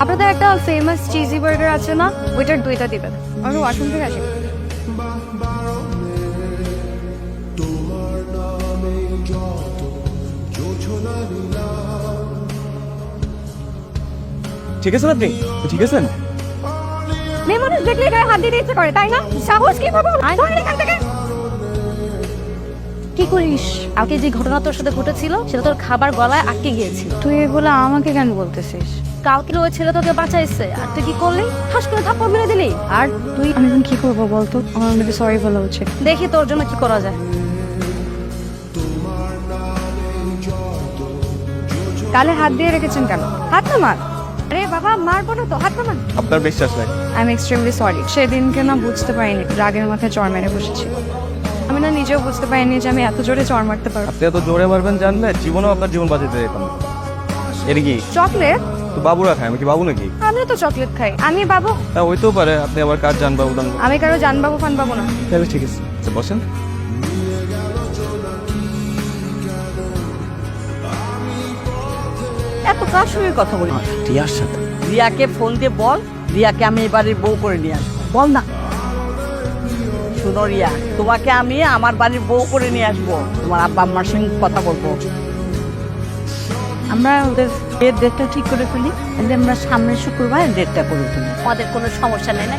আপনাদের একটা famous cheesy burger আছে না, ওইটার 2টা দিবেন। আমি ওয়াশরুম থেকে আসি। ঠিক আছেন আপনি? ঠিক আছেন? মেয়ে মানুষ দেখলে গায়ে হাত দিতে ইচ্ছে করে, তাই না? সাহস কি পাবো? এখান থেকে কি করিস? আগে যে ঘটনা তোর সাথে ঘটেছিল সেটা তোর খাবার গলায় আটকে গিয়েছিল। তুই এগুলো আমাকে কেন বলতেছিস? কালকে ওই ছেলে তোকে বাঁচাইছে আর তুই কি করলি? ঠাস করে থাপ্পড় মেরে দিলি। আর তুই আমি এখন কি করবো বলতো? আমার মনে সরি বলা উচিত। দেখি তোর জন্য কি করা যায়। কালে হাত দিয়ে রেখেছেন কেন? হাত নামান। আরে বাবা মারবো না তো, হাত নামান। আপনার বিশ্বাস নাই? I am extremely sorry. সেদিনকে না বুঝতে পারিনি, রাগের মাথায় চড় মেরে বসেছি। আমি না নিজেও বুঝতে পারিনি যে আমি এত জোরে চড় মারতে পারবো। আপনি এত জোরে মারবেন জানলে জীবনেও আপনার জীবন বাঁচাতে যেতাম। এর কি চকলেট? তো বাবুরা খায়, আমি কি বাবু নাকি? আমিও তো চকলেট খাই। আমি বাবু? হ্যাঁ হইতেও পারে, আপনি আবার কার জান বাবু দান। আমি কারো জানবাবু ফান পাবো না। তাহলে ঠিক আছে, আচ্ছা বসেন। এত কার সঙ্গে কথা বলি? টিয়ার সাথে। রিয়াকে ফোন দিয়ে বল, রিয়াকে আমি এবারের বউ করে নিয়ে আসবো। বল না। শুনো রিয়া, তোমাকে আমি আমার বাড়ির বউ করে নিয়ে আসবো। তোমার আব্বা আম্মার সঙ্গে কথা বলবো। আমরা ওদের বিয়ের ডেটটা ঠিক করে ফেলি, আমরা সামনের শুক্রবার ডেটটা করে ফেলি। আমাদের কোনো সমস্যা নেই না,